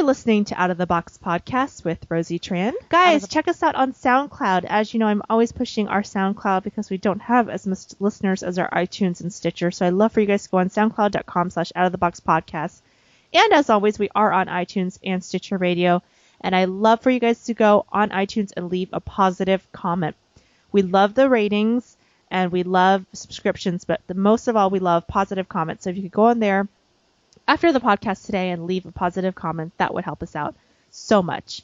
You're listening to Out of the Box Podcast with Rosie Tran. Guys, check us out on SoundCloud. As you know, I'm always pushing our SoundCloud because we don't have as much listeners as our iTunes and Stitcher. So I'd love for you guys to go on soundcloud.com/outoftheboxpodcast. And as always, we are on iTunes and Stitcher Radio. And I love for you guys to go on iTunes and leave a positive comment. We love the ratings and we love subscriptions, but most of all, we love positive comments. So if you could go on there after the podcast today and leave a positive comment, that would help us out so much.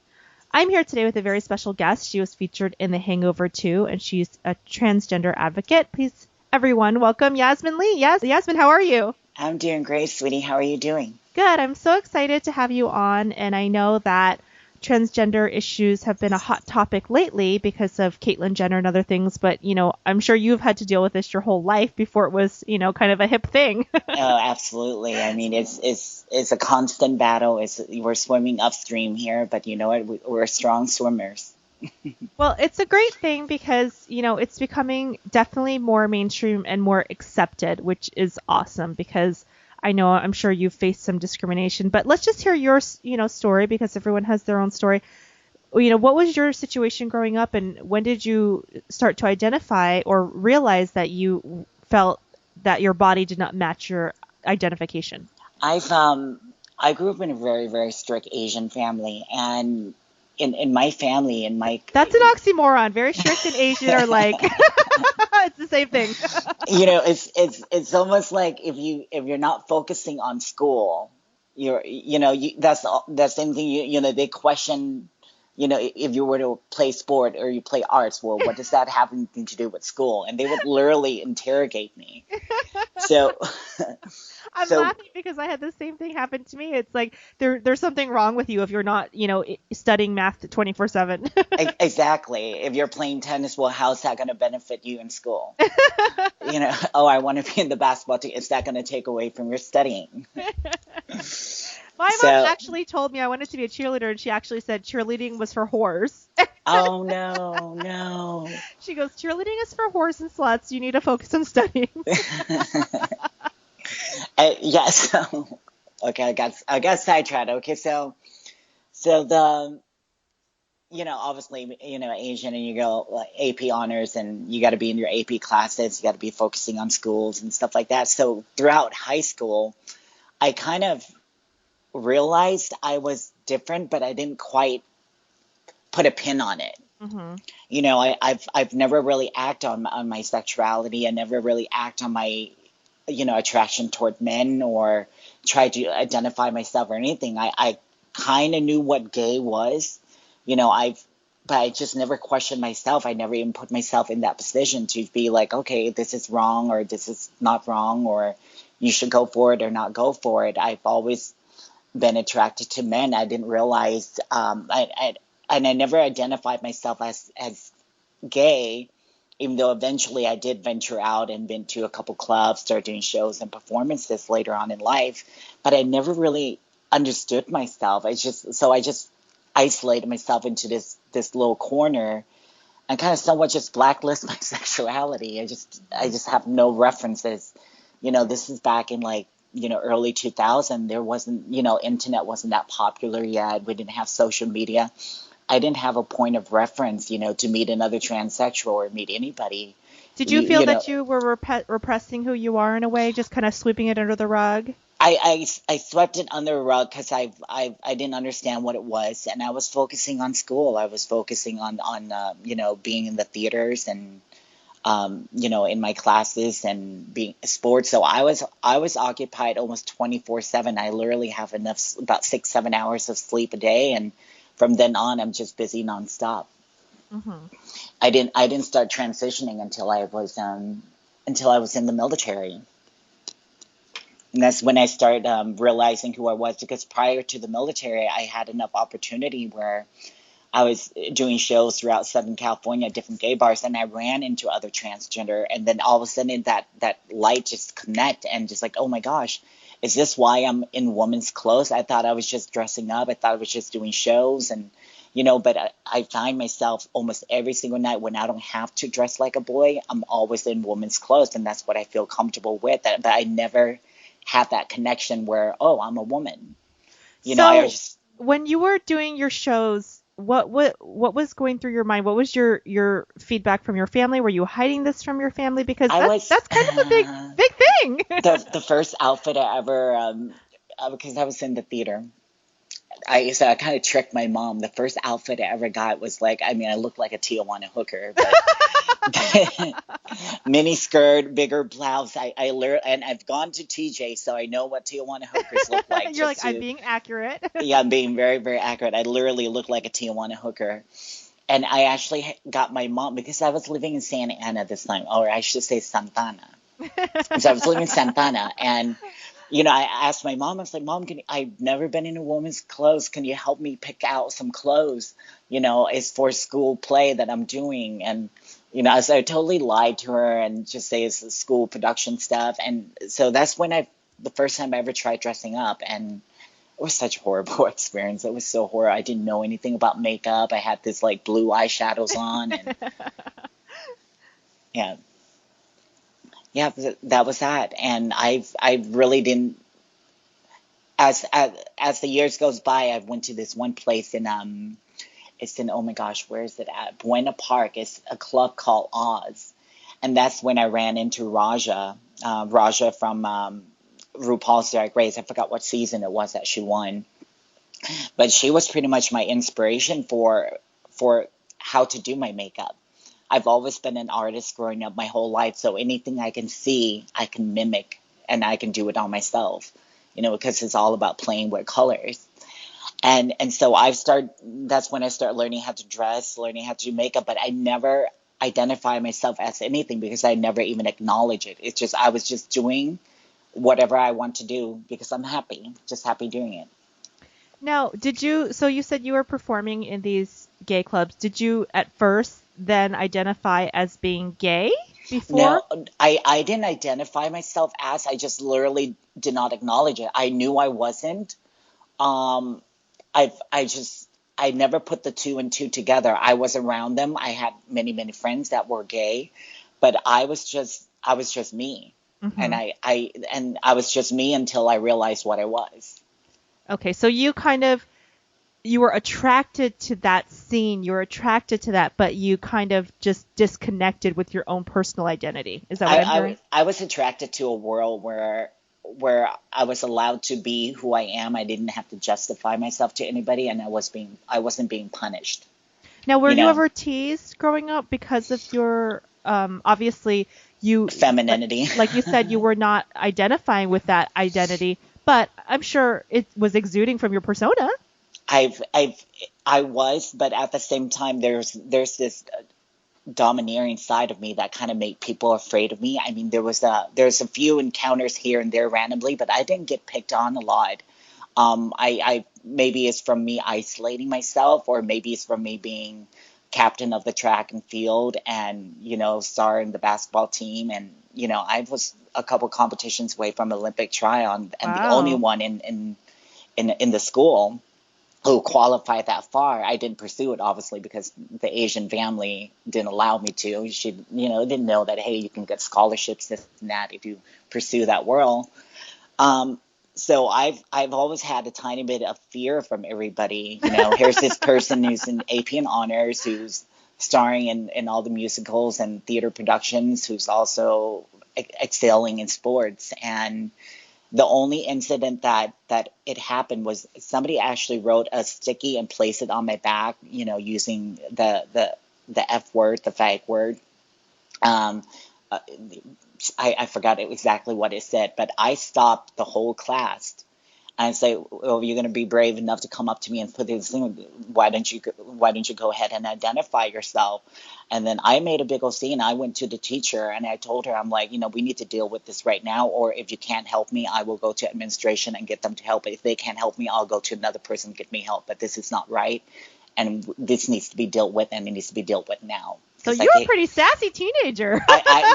I'm here today with a very special guest. She was featured in The Hangover 2, and she's a transgender advocate. Please, everyone, welcome Yasmin Lee. Yes, Yasmin, how are you? I'm doing great, sweetie. How are you doing? Good. I'm so excited to have you on, and I know that transgender issues have been a hot topic lately because of Caitlyn Jenner and other things, but, you know, I'm sure you've had to deal with this your whole life before it was, you know, kind of a hip thing. Oh, absolutely. I mean, it's a constant battle. We're swimming upstream here, but you know what? We're strong swimmers. Well, it's a great thing because, you know, it's becoming definitely more mainstream and more accepted, which is awesome because I'm sure you've faced some discrimination, but let's just hear your, you know, story because everyone has their own story. You know, what was your situation growing up and when did you start to identify or realize that you felt that your body did not match your identification? I grew up in a very, very strict Asian family, and in my family, That's an oxymoron. Very strict and Asian are like it's the same thing. You know, it's almost like if you're not focusing on school, that's the same thing. You know, they question, you know, if you were to play sport or you play arts, well, what does that have anything to do with school? And they would literally interrogate me. So I'm laughing because I had the same thing happen to me. It's like there's something wrong with you if you're not, you know, studying math 24/7. Exactly. If you're playing tennis, well, how's that going to benefit you in school? You know, oh, I want to be in the basketball team. Is that going to take away from your studying? My mom actually told me I wanted to be a cheerleader, and she actually said cheerleading was for whores. Oh, no. She goes, cheerleading is for whores and sluts. You need to focus on studying. Yes. Okay, I got sidetracked. Okay, so the, you know, obviously, you know, Asian, and you go like AP honors, and you got to be in your AP classes. You got to be focusing on schools and stuff like that. So throughout high school, I kind of realized I was different, but I didn't quite put a pin on it. Mm-hmm. You know, I've never really acted on my sexuality. I never really act on my, you know, attraction toward men or tried to identify myself or anything. I kind of knew what gay was, you know, but I just never questioned myself. I never even put myself in that position to be like, okay, this is wrong or this is not wrong or you should go for it or not go for it. I've always been attracted to men. I didn't realize, I never identified myself as gay, even though eventually I did venture out and been to a couple clubs, start doing shows and performances later on in life. But I never really understood myself. I just isolated myself into this little corner and kind of somewhat just blacklist my sexuality. I just have no references. You know, this is back in like, you know, early 2000. There wasn't, you know, internet wasn't that popular yet. We didn't have social media. I didn't have a point of reference, you know, to meet another transsexual or meet anybody. Did you feel that you were repressing who you are in a way, just kind of sweeping it under the rug? I swept it under the rug because I didn't understand what it was, and I was focusing on school. I was focusing on you know, being in the theaters and you know, in my classes and being sports. So I was occupied almost 24/7. I literally have about 6-7 hours of sleep a day, and from then on, I'm just busy nonstop. Mm-hmm. I didn't start transitioning until I was in the military, and that's when I started realizing who I was. Because prior to the military, I had enough opportunity where I was doing shows throughout Southern California, different gay bars, and I ran into other transgender, and then all of a sudden that light just connect and just like, oh my gosh. Is this why I'm in women's clothes? I thought I was just dressing up. I thought I was just doing shows. And, you know, but I find myself almost every single night when I don't have to dress like a boy, I'm always in women's clothes. And that's what I feel comfortable with. But I never had that connection where, oh, I'm a woman. You know, I just when you were doing your shows, what was going through your mind? What was your feedback from your family? Were you hiding this from your family? Because I was that's kind of a big thing. the first outfit I ever because I was in the theater. I kind of tricked my mom. The first outfit I ever got was like, I mean, I looked like a Tijuana hooker, but mini skirt, bigger blouse. I learned, and I've gone to TJ, so I know what Tijuana hookers look like. You're like, I'm being accurate. Yeah, I'm being very, very accurate. I literally look like a Tijuana hooker. And I actually got my mom, because I was living in Santa Ana this time, or I should say Santana. So I was living in Santana, and I asked my mom. I was like, "Mom, I've never been in a woman's clothes. Can you help me pick out some clothes? It's for school play that I'm doing." And so I totally lied to her and just say it's the school production stuff. And so that's when the first time I ever tried dressing up, and it was such a horrible experience. It was so horrible. I didn't know anything about makeup. I had this like blue eyeshadows on, and yeah. Yeah, that was that. And I really didn't. As the years goes by, I went to this one place it's in, oh my gosh, where is it at? Buena Park. It's a club called Oz, and that's when I ran into Raja from RuPaul's Drag Race. I forgot what season it was that she won, but she was pretty much my inspiration for how to do my makeup. I've always been an artist growing up my whole life, so anything I can see, I can mimic, and I can do it on myself, because it's all about playing with colors. And so that's when I started learning how to dress, learning how to do makeup, but I never identify myself as anything because I never even acknowledge it. It's just, I was just doing whatever I want to do because I'm happy, just happy doing it. Now, so you said you were performing in these gay clubs. Did you at first then identify as being gay before? No, I didn't identify myself as, I just literally did not acknowledge it. I knew I wasn't. I never put the two and two together. I was around them. I had many, many friends that were gay, but I was just me. Mm-hmm. And I was just me until I realized what I was. Okay. So you were attracted to that scene. You were attracted to that, but you kind of just disconnected with your own personal identity. Is that what I'm hearing? I was attracted to a world where I was allowed to be who I am. I didn't have to justify myself to anybody, and I wasn't being punished. Now, were you ever teased growing up because of your obviously femininity? Like you said, you were not identifying with that identity, but I'm sure it was exuding from your persona. I was, but at the same time, there's this domineering side of me that kind of made people afraid of me. I mean, there's a few encounters here and there randomly, but I didn't get picked on a lot. I maybe it's from me isolating myself, or maybe it's from me being captain of the track and field, and star in the basketball team, and I was a couple competitions away from Olympic tryout, and the only one in the school who qualified that far. I didn't pursue it, obviously, because the Asian family didn't allow me to. She, didn't know that, hey, you can get scholarships, this and that, if you pursue that world. So I've always had a tiny bit of fear from everybody. Here's this person who's in AP and honors, who's starring in all the musicals and theater productions, who's also excelling in sports. And the only incident that it happened was somebody actually wrote a sticky and placed it on my back, using the F word, the fag word. I forgot exactly what it said, but I stopped the whole class. And say, well, you're going to be brave enough to come up to me and put this thing. Why don't you go ahead and identify yourself? And then I made a big old scene. I went to the teacher and I told her, I'm like, we need to deal with this right now. Or if you can't help me, I will go to administration and get them to help. If they can't help me, I'll go to another person and get me help. But this is not right. And this needs to be dealt with, and it needs to be dealt with now. So you're a pretty sassy teenager.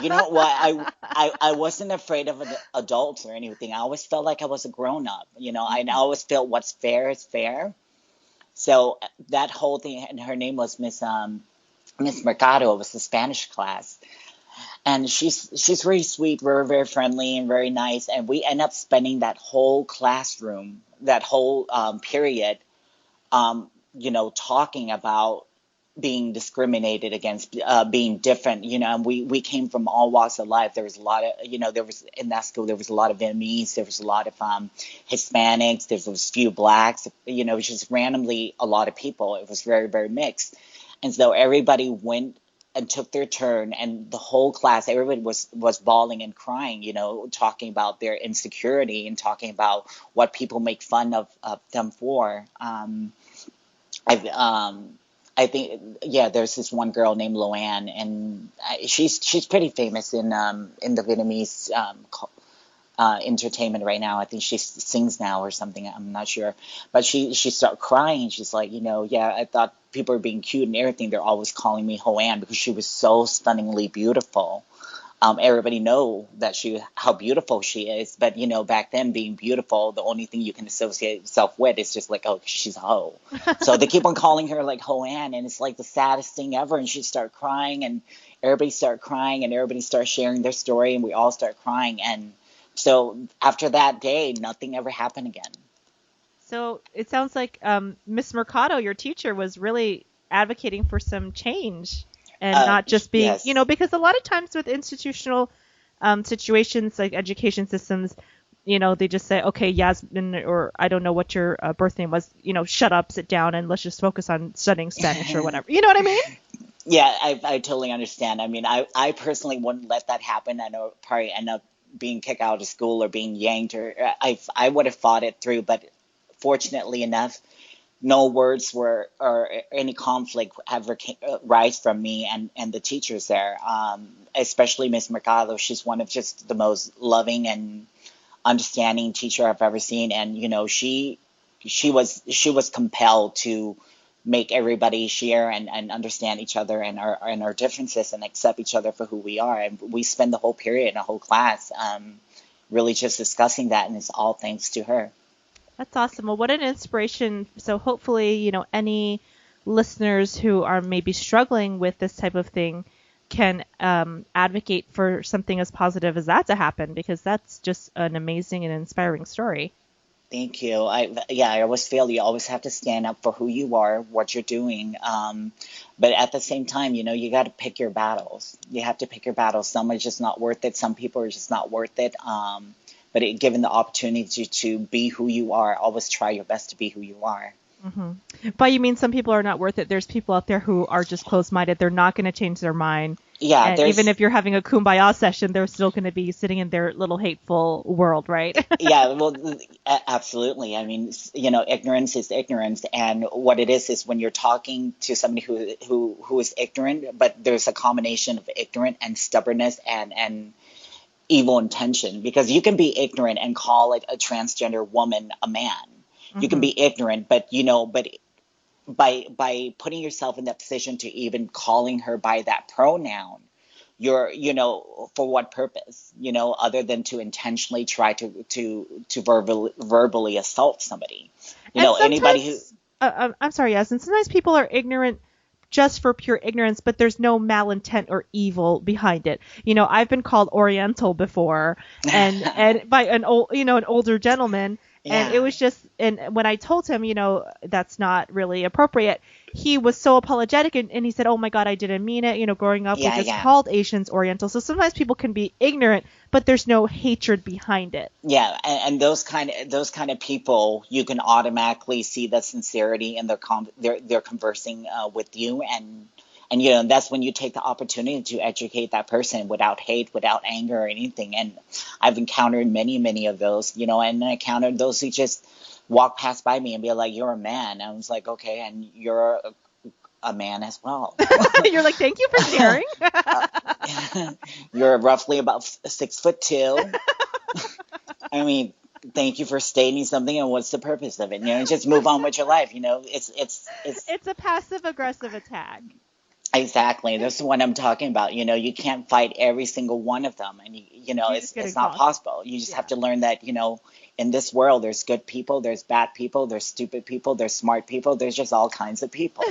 You know what? I wasn't afraid of adults or anything. I always felt like I was a grown up. I always felt what's fair is fair. So that whole thing, and her name was Miss Mercado. It was the Spanish class, and she's very sweet, very, very friendly, and very nice. And we end up spending that whole classroom, that whole period, talking about being discriminated against, being different, and we came from all walks of life. There was a lot of, there was in that school, there was a lot of Vietnamese, there was a lot of Hispanics, there was a few blacks, it was just randomly a lot of people. It was very, very mixed. And so everybody went and took their turn, and the whole class, everybody was bawling and crying, talking about their insecurity and talking about what people make fun of them for. I think, there's this one girl named Loanne, and she's pretty famous in the Vietnamese entertainment right now. I think she sings now or something. I'm not sure. But she started crying. She's like, I thought people were being cute and everything. They're always calling me Hoan because she was so stunningly beautiful. Everybody know that how beautiful she is, but back then being beautiful, the only thing you can associate yourself with is just like, oh, she's a hoe. So they keep on calling her like Hoan, and it's like the saddest thing ever. And she started crying, and everybody started crying, and everybody started sharing their story, and we all started crying. And so after that day, nothing ever happened again. So it sounds like Miss Mercado, your teacher, was really advocating for some change. And not just being, yes. Because a lot of times with institutional situations like education systems, they just say, okay, Yasmin, or I don't know what your birth name was, shut up, sit down, and let's just focus on studying Spanish or whatever. You know what I mean? Yeah, I totally understand. I mean, I personally wouldn't let that happen. I know probably end up being kicked out of school or being yanked, or I would have fought it through. But fortunately enough, no words or any conflict ever rise from me and the teachers there, especially Miss Mercado. She's one of just the most loving and understanding teacher I've ever seen. And, she was compelled to make everybody share and understand each other and our differences and accept each other for who we are. And we spend the whole period and the whole class really just discussing that. And it's all thanks to her. That's awesome. Well, what an inspiration. So hopefully, any listeners who are maybe struggling with this type of thing can advocate for something as positive as that to happen, because that's just an amazing and inspiring story. Thank you. I always feel you always have to stand up for who you are, what you're doing. But at the same time, you got to pick your battles. You have to pick your battles. Some are just not worth it. Some people are just not worth it. But given the opportunity to be who you are, always try your best to be who you are. Mm-hmm. But you mean some people are not worth it? There's people out there who are just closed-minded. They're not going to change their mind. Yeah. And even if you're having a kumbaya session, they're still going to be sitting in their little hateful world, right? Yeah, well, absolutely. I mean, ignorance is ignorance. And what it is when you're talking to somebody who is ignorant, but there's a combination of ignorant and stubbornness and evil intention, because you can be ignorant and call it a transgender woman a man. Mm-hmm. You can be ignorant, but by putting yourself in that position to even calling her by that pronoun, you're for what purpose, other than to intentionally try to verbally assault somebody. Anybody who I'm sorry, Yasmin. Sometimes people are ignorant just for pure ignorance, but there's no malintent or evil behind it. I've been called Oriental before, and by an older gentleman, and it was just, and when I told him, that's not really appropriate, he was so apologetic, and he said, "Oh my God, I didn't mean it." Growing up, we just called Asians Oriental. So sometimes people can be ignorant, but there's no hatred behind it. Yeah, and those kind of people, you can automatically see the sincerity in they're conversing with you, and that's when you take the opportunity to educate that person without hate, without anger or anything. And I've encountered many of those, and I encountered those who just walk past by me and be like, "You're a man." I was like, "Okay, and you're a man as well." You're like, "Thank you for sharing." You're roughly about 6'2". I mean, thank you for stating something, and what's the purpose of it? Just move on with your life. It's a passive aggressive attack. Exactly. That's the one I'm talking about. You can't fight every single one of them, and it's not possible. You just have to learn that in this world, there's good people, there's bad people, there's stupid people, there's smart people, there's just all kinds of people.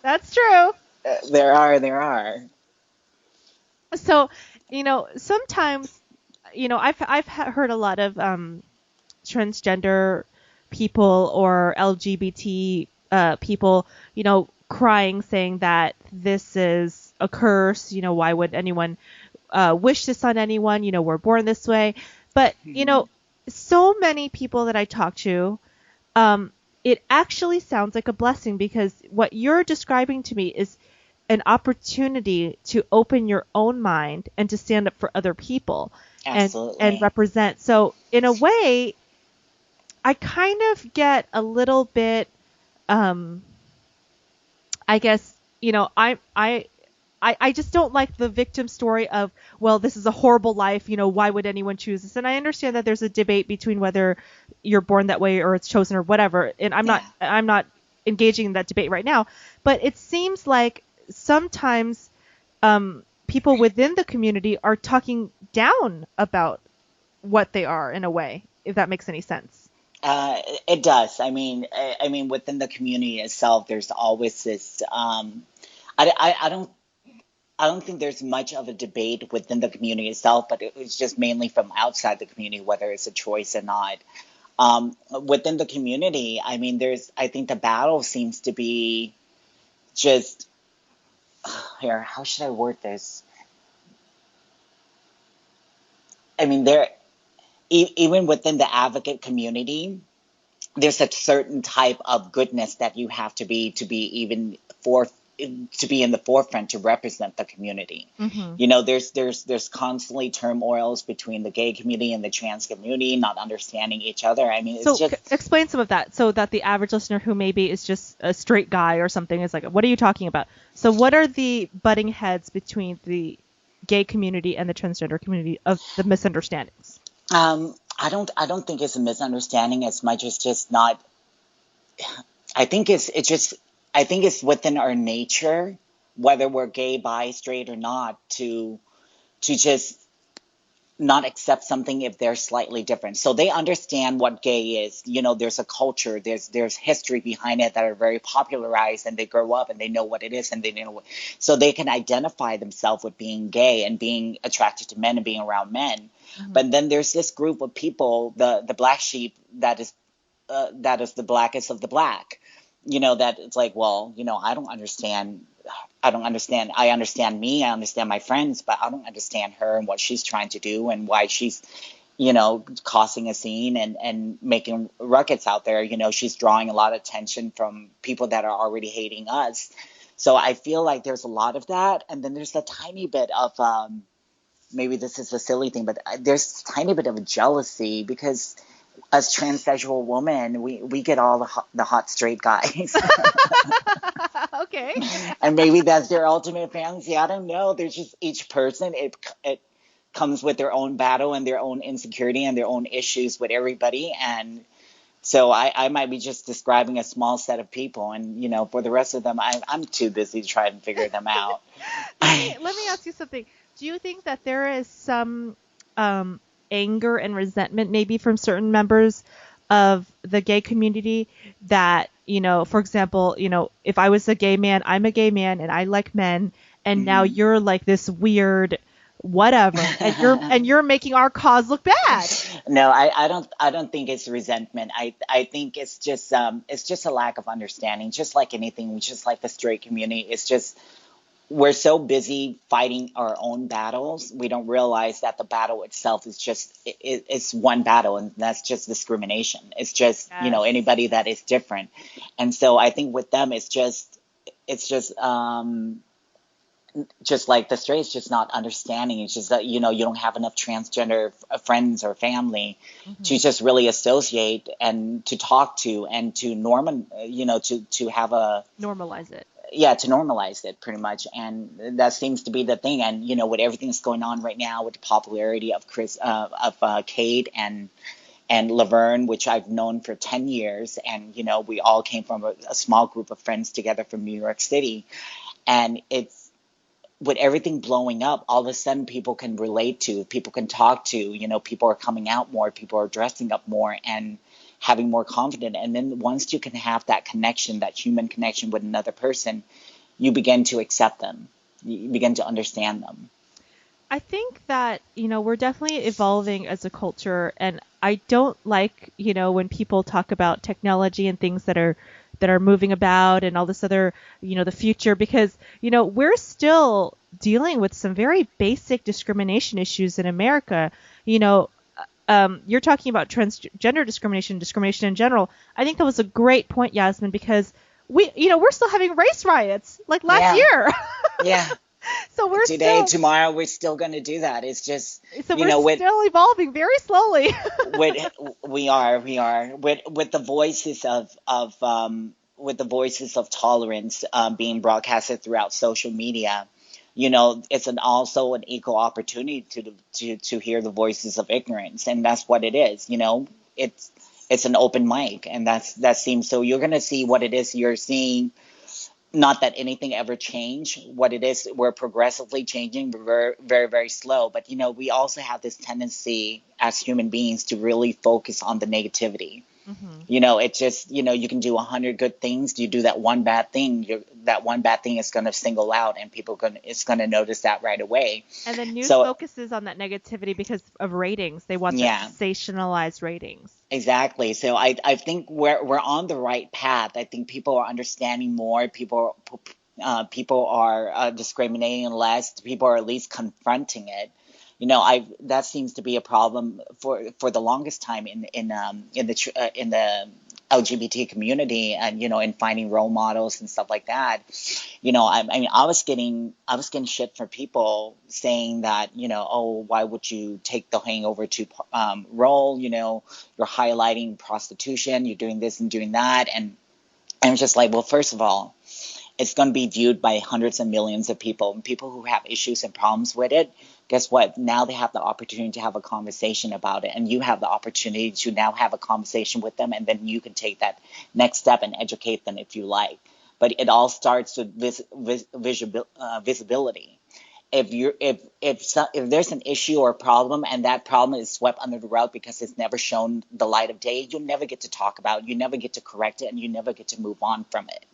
That's true. There are. So, sometimes, I've heard a lot of transgender people or LGBT people, crying, saying that this is a curse. Why would anyone wish this on anyone? We're born this way. But, so many people that I talk to, it actually sounds like a blessing, because what you're describing to me is an opportunity to open your own mind and to stand up for other people and represent. So in a way, I kind of get a little bit, I guess, I just don't like the victim story of, well, this is a horrible life, why would anyone choose this? And I understand that there's a debate between whether you're born that way or it's chosen or whatever. And I'm not engaging in that debate right now, but it seems like sometimes people within the community are talking down about what they are, in a way, if that makes any sense. It does. I mean, within the community itself, there's always this. I don't think there's much of a debate within the community itself, but it was just mainly from outside the community, whether it's a choice or not. Within the community, I mean, I think the battle seems to be just here. How should I word this? I mean, even within the advocate community, there's a certain type of goodness that you have to be even to be in the forefront to represent the community. Mm-hmm. There's constantly turmoils between the gay community and the trans community, not understanding each other. I mean, it's just explain some of that, so that the average listener who maybe is just a straight guy or something is like, what are you talking about? So what are the butting heads between the gay community and the transgender community of the misunderstandings? I don't think it's a misunderstanding as much as just not. I think it's within our nature, whether we're gay, bi, straight or not, to just not accept something if they're slightly different. So they understand what gay is. There's a culture, there's history behind it that are very popularized, and they grow up and they know what it is, and they know so they can identify themselves with being gay and being attracted to men and being around men. Mm-hmm. But then there's this group of people, the black sheep, that is the blackest of the black. That it's like, well, I don't understand. I understand me. I understand my friends, but I don't understand her and what she's trying to do and why she's, causing a scene and making ruckus out there. She's drawing a lot of attention from people that are already hating us. So I feel like there's a lot of that. And then there's a tiny bit of, maybe this is a silly thing, but there's a tiny bit of jealousy, because as transsexual women, we get all the hot straight guys. Okay. And maybe that's their ultimate fantasy. I don't know. There's just each person. It comes with their own battle and their own insecurity and their own issues with everybody. And so I might be just describing a small set of people, and for the rest of them, I'm too busy to try and figure them out. Let me ask you something. Do you think that there is some anger and resentment maybe from certain members of the gay community that, for example, if I was a gay man, I'm a gay man and I like men, and mm-hmm. now you're like this weird whatever, and you're making our cause look bad? No, I don't think it's resentment. I think it's just a lack of understanding, just like anything, just like the straight community. It's just, we're so busy fighting our own battles, we don't realize that the battle itself is just, it's one battle, and that's just discrimination. It's just, yes. Anybody that is different. And so I think with them, it's just like the straights, just not understanding. It's just that, you don't have enough transgender friends or family mm-hmm. to just really associate and to talk to and to to have a normalize it. Yeah, to normalize it pretty much. And that seems to be the thing. And, with everything that's going on right now with the popularity of Kate and Laverne, which I've known for 10 years. And, we all came from a small group of friends together from New York City. And it's, with everything blowing up, all of a sudden people can relate to, people can talk to, people are coming out more, people are dressing up more and having more confidence. And then once you can have that connection, that human connection with another person, you begin to accept them. You begin to understand them. I think that, we're definitely evolving as a culture. And I don't like, when people talk about technology and things that are moving about and all this other, the future, because, we're still dealing with some very basic discrimination issues in America. You're talking about transgender discrimination in general. I think that was a great point, Yasmin, because we're still having race riots like last year. Yeah. So we're tomorrow, we're still going to do that. It's just, we're still evolving very slowly. we are with the voices with the voices of tolerance being broadcasted throughout social media. It's also an equal opportunity to hear the voices of ignorance, and that's what it is. It's an open mic, and that seems so. You're going to see what it is you're seeing. Not that anything ever changed. What it is, we're progressively changing. We're very, very, very slow. But, we also have this tendency as human beings to really focus on the negativity. Mm-hmm. It's just, you can do 100 good things. You do that one bad thing, that one bad thing is going to single out, and it's going to notice that right away. And the news focuses on that negativity because of ratings. They want the sensationalized ratings. Exactly. So I think we're on the right path. I think people are understanding more. People are discriminating less. People are at least confronting it. That seems to be a problem for the longest time in the LGBT community, and in finding role models and stuff like that. I was getting shit from people saying that, oh, why would you take the Hangover 2 role? You're highlighting prostitution, you're doing this and doing that, and I'm just like, well, first of all, it's going to be viewed by hundreds of millions of people, and people who have issues and problems with it. Guess what? Now they have the opportunity to have a conversation about it, and you have the opportunity to now have a conversation with them, and then you can take that next step and educate them if you like. But it all starts with visibility. If there's an issue or a problem, and that problem is swept under the rug because it's never shown the light of day, you'll never get to talk about it, you never get to correct it, and you never get to move on from it.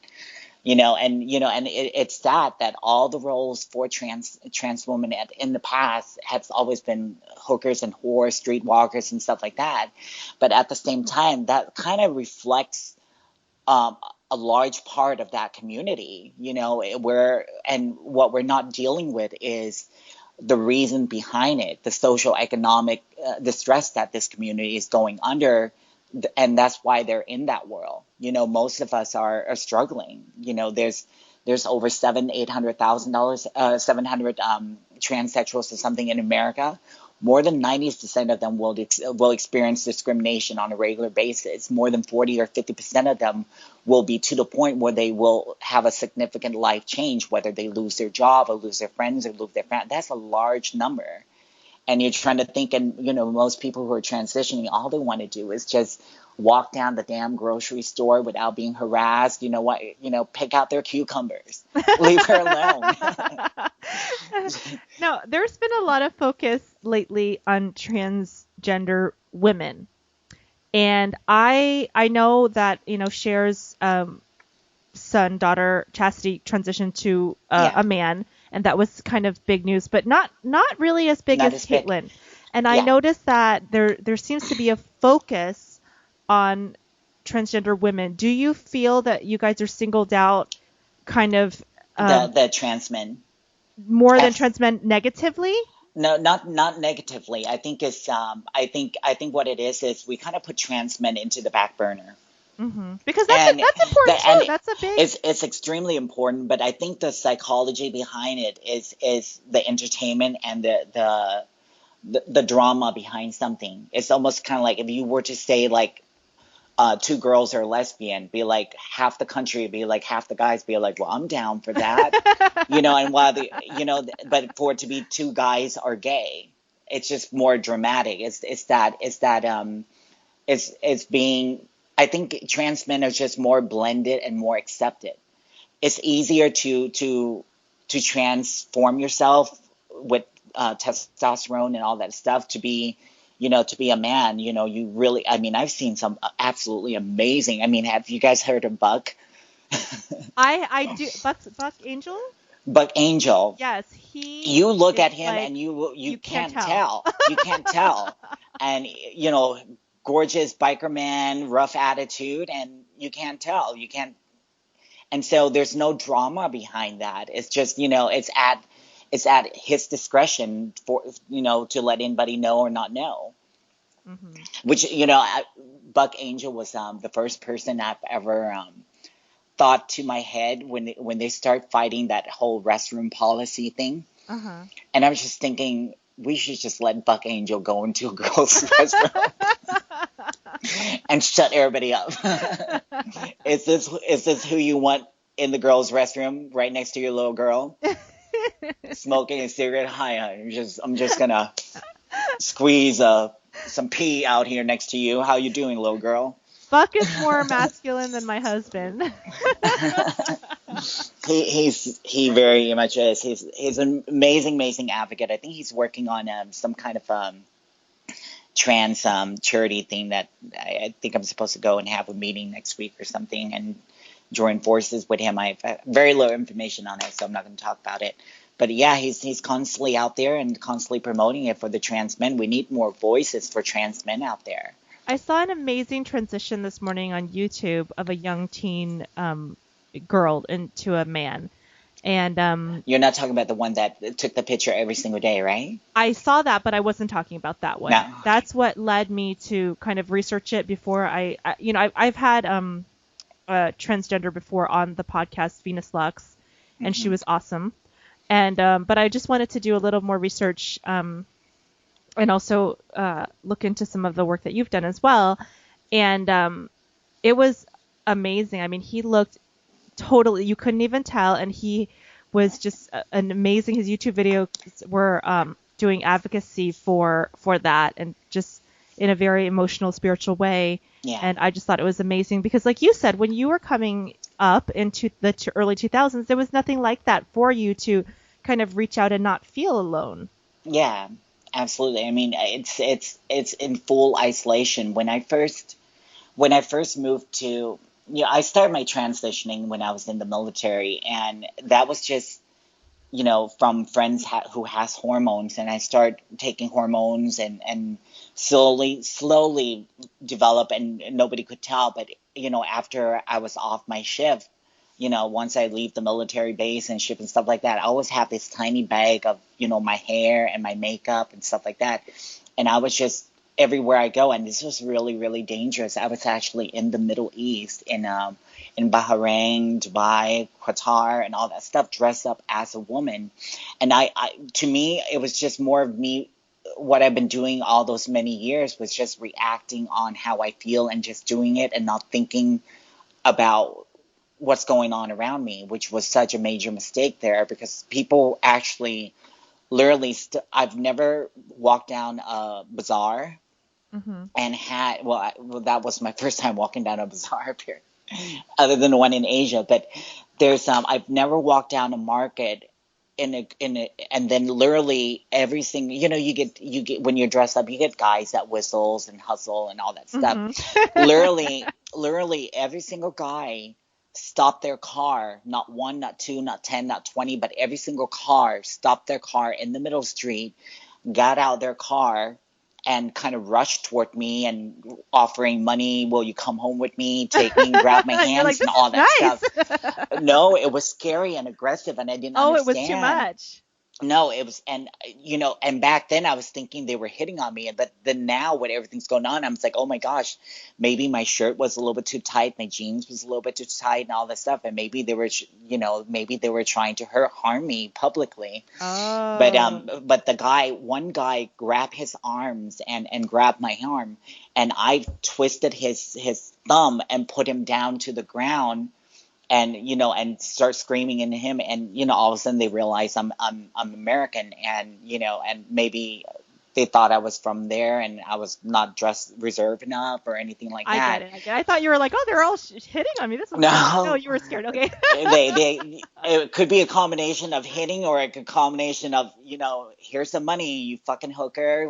It's sad that all the roles for trans women in the past has always been hookers and whores, streetwalkers and stuff like that. But at the same time, that kind of reflects a large part of that community, and what we're not dealing with is the reason behind it, the social economic distress that this community is going under. And that's why they're in that world. Most of us are struggling. There's over 700,000 transsexuals or something in America. More than 90% of them will experience discrimination on a regular basis. More than 40 or 50% of them will be to the point where they will have a significant life change, whether they lose their job or lose their friends or lose their family. That's a large number. And you're trying to think, and most people who are transitioning, all they want to do is just walk down the damn grocery store without being harassed. Pick out their cucumbers, leave her alone. No, there's been a lot of focus lately on transgender women, and I know that Cher's daughter Chastity transitioned to a man. And that was kind of big news, but not really as big as Caitlyn. And I noticed that there seems to be a focus on transgender women. Do you feel that you guys are singled out kind of the trans men more than trans men negatively? No, not negatively. I think it's I think what it is we kind of put trans men into the back burner. Mm-hmm. Because that's important too. That's a big. It's extremely important, but I think the psychology behind it is the entertainment and the drama behind something. It's almost kind of like if you were to say like two girls are lesbian, be like half the country, be like half the guys, be like, well, I'm down for that, And while but for it to be two guys are gay, it's just more dramatic. It's being. I think trans men are just more blended and more accepted. It's easier to transform yourself with testosterone and all that stuff to be a man. You really, I've seen some absolutely amazing. Have you guys heard of Buck? I do. Buck Angel? Buck Angel. Yes, you look at him and you can't tell. You can't tell. and gorgeous biker man, rough attitude, and you can't tell. You can't. And so there's no drama behind that. It's just, it's at his discretion for, to let anybody know or not know. Mm-hmm. Which, Buck Angel was the first person I've ever thought to my head when they start fighting that whole restroom policy thing. Uh-huh. And I was just thinking, we should just let Buck Angel go into a girl's restroom and shut everybody up. Is this who you want in the girls' restroom right next to your little girl? Smoking a cigarette? Hi, I'm just gonna squeeze some pee out here next to you. How you doing, little girl? Buck is more masculine than my husband. He very much is. He's an amazing advocate. I think he's working on some kind of trans charity thing that I think I'm supposed to go and have a meeting next week or something and join forces with him. I have very little information on it, so I'm not going to talk about it. But yeah, he's constantly out there and constantly promoting it for the trans men. We need more voices for trans men out there. I saw an amazing transition this morning on YouTube of a young teen girl into a man. And you're not talking about the one that took the picture every single day, right? I saw that, but I wasn't talking about that one. No. That's what led me to kind of research it before I've had transgender before on the podcast, Venus Lux, and she was awesome. And but I just wanted to do a little more research and also look into some of the work that you've done as well. And it was amazing. I mean, he looked totally, you couldn't even tell, and he was just an amazing. His YouTube videos were doing advocacy for that, and just in a very emotional, spiritual way. Yeah. And I just thought it was amazing because, like you said, when you were coming up into the early 2000s, there was nothing like that for you to kind of reach out and not feel alone. Yeah, absolutely. I mean, it's in full isolation. When I first moved to, I started my transitioning when I was in the military, and that was just, from friends who has hormones, and I start taking hormones and slowly develop, and nobody could tell. But, after I was off my shift, once I leave the military base and ship and stuff like that, I always have this tiny bag of, my hair and my makeup and stuff like that. And I was just everywhere I go. And this was really, really dangerous. I was actually in the Middle East, in Bahrain, Dubai, Qatar, and all that stuff, dressed up as a woman. And to me, it was just more of me. What I've been doing all those many years was just reacting on how I feel and just doing it and not thinking about what's going on around me, which was such a major mistake there, because people actually literally I've never walked down a bazaar and had, that was my first time walking down a bazaar here, other than the one in Asia. But there's I've never walked down a market and then literally everything, you get when you're dressed up, you get guys that whistles and hustle and all that stuff. literally every single guy stopped their car, not one, not two, not 10, not 20, but every single car stopped their car in the middle street, got out their car, and kind of rushed toward me and offering money. Will you come home with me? Take me, grab my hands, and all that stuff. No, it was scary and aggressive, and I didn't understand. Oh, it was too much. No, it was, and back then I was thinking they were hitting on me, but then now with everything's going on, I'm like, oh my gosh, maybe my shirt was a little bit too tight, my jeans was a little bit too tight, and all that stuff, and maybe they were, maybe they were trying to harm me publicly. Oh. But one guy grabbed his arms and grabbed my arm, and I twisted his thumb and put him down to the ground. And, and start screaming into him. And, all of a sudden they realize I'm American, and, and maybe they thought I was from there and I was not dressed reserved enough or anything like that. I get it. I thought you were like, oh, they're all hitting on me. This was no, you were scared. Okay. It could be a combination of hitting, or a combination of, here's some money, you fucking hooker,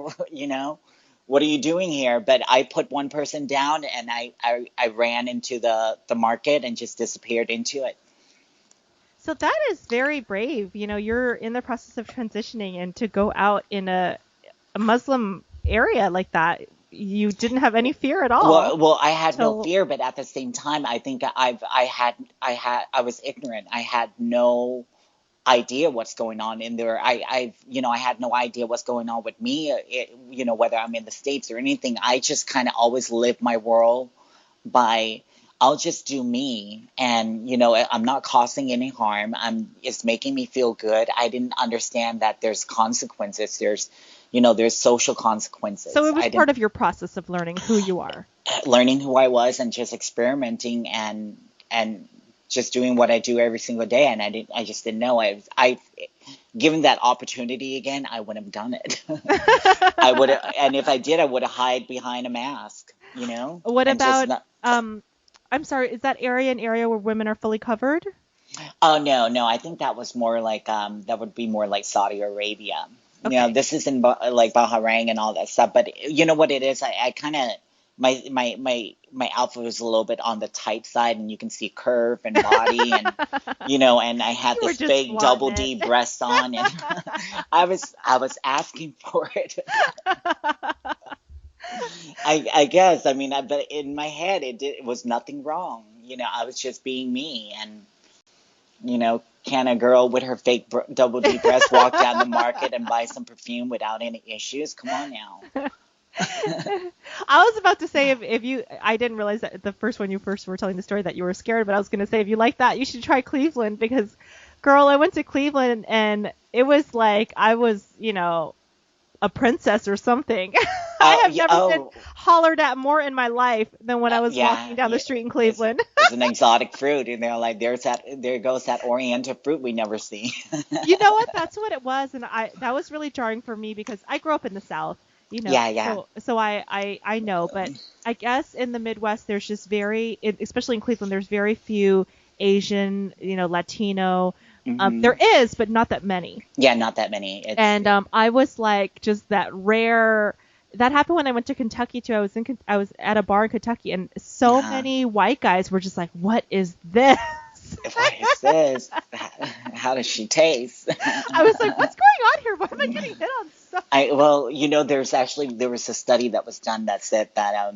what are you doing here? But I put one person down, and I ran into the market and just disappeared into it. So that is very brave. You're in the process of transitioning, and to go out in a Muslim area like that. You didn't have any fear at all. Well, I had no fear, but at the same time, I think I was ignorant. I had no idea what's going on in there. I had no idea what's going on with me, whether I'm in the States or anything. I just kind of always lived my world by, I'll just do me. And, I'm not causing any harm. It's making me feel good. I didn't understand that there's consequences. There's social consequences. So it was part of your process of learning who you are. Learning who I was and just experimenting and just doing what I do every single day. And I just didn't know. I given that opportunity again, I wouldn't have done it. I would have, and if I did, I would have hid behind a mask, What about, I'm sorry, is that area an area where women are fully covered? Oh, no. I think that was more like, that would be more like Saudi Arabia. Okay. This is in like Bahrain and all that stuff. But you know what it is? I kind of, my outfit was a little bit on the tight side, and you can see curve and body, and and I had this fake double D breast on, and I was asking for it. I guess, but in my head it was nothing wrong. I was just being me, and can a girl with her fake double D breast walk down the market and buy some perfume without any issues? Come on now. I was about to say I didn't realize that when you first were telling the story that you were scared, but I was going to say if you like that, you should try Cleveland, because, girl, I went to Cleveland and it was like I was, a princess or something. I have never been hollered at more in my life than when I was walking down the street in Cleveland. It's an exotic fruit, and they're like, there goes that oriental fruit we never see. You know what? That's what it was, and that was really jarring for me because I grew up in the South. Yeah. So I know, but I guess in the Midwest there's just especially in Cleveland, there's very few Asian, Latino. Mm-hmm. There is, but not that many. Yeah, not that many. I was like just that rare. That happened when I went to Kentucky too. I was at a bar in Kentucky, and so many white guys were just like, "What is this? What is this? How does she taste?" I was like, "What's going on here? Why am I getting hit on so?" There was a study that was done that said that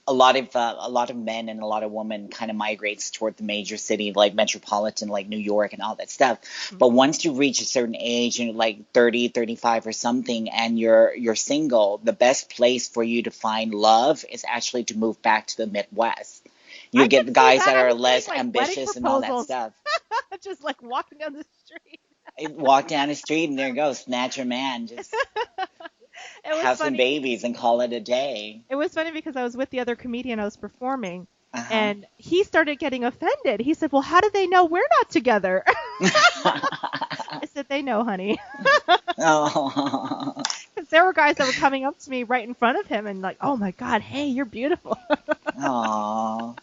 a lot of men and a lot of women kind of migrates toward the major city, like metropolitan, like New York and all that stuff. Mm-hmm. But once you reach a certain age, like 30, 35 or something, and you're single, the best place for you to find love is actually to move back to the Midwest. You get the guys that are less ambitious and all that stuff. Just like walking down the street. Walk down the street and there you go, snatch your man, just have some babies and call it a day. It was funny because I was with the other comedian I was performing, and he started getting offended. He said, "Well, how do they know we're not together?" I said, "They know, honey." Oh. Because there were guys that were coming up to me right in front of him and like, "Oh my God, hey, you're beautiful." Aww.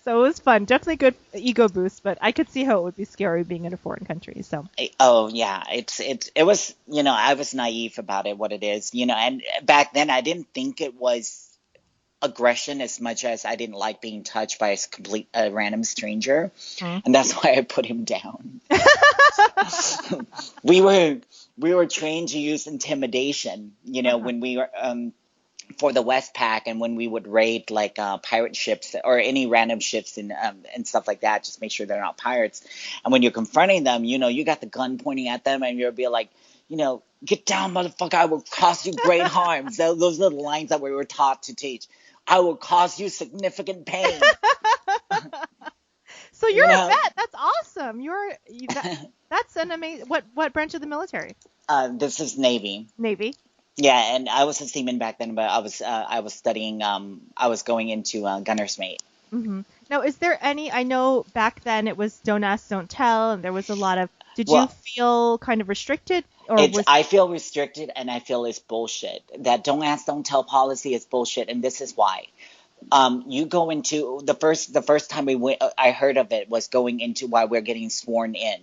So it was fun. Definitely good ego boost, but I could see how it would be scary being in a foreign country. So. Oh yeah, it was, I was naive about it, what it is, and back then I didn't think it was aggression as much as I didn't like being touched by a random stranger, and that's why I put him down. We were trained to use intimidation, when we were for the Westpac, and when we would raid like pirate ships or any random ships and stuff like that, just make sure they're not pirates. And when you're confronting them, you got the gun pointing at them, and you'll be like, "Get down, motherfucker! I will cause you great harm." Those are the lines that we were taught to teach. I will cause you significant pain. So you're a vet. That's awesome. That's an amazing. What branch of the military? This is Navy. Navy. Yeah, and I was a seaman back then, but I was studying. I was going into gunner's mate. Mm-hmm. Now, is there any? I know back then it was don't ask, don't tell, and there was a lot of. Did you feel kind of restricted, or I feel restricted, and I feel it's bullshit. That don't ask, don't tell policy is bullshit, and this is why. You go into the first time I heard of it was going into why we're getting sworn in.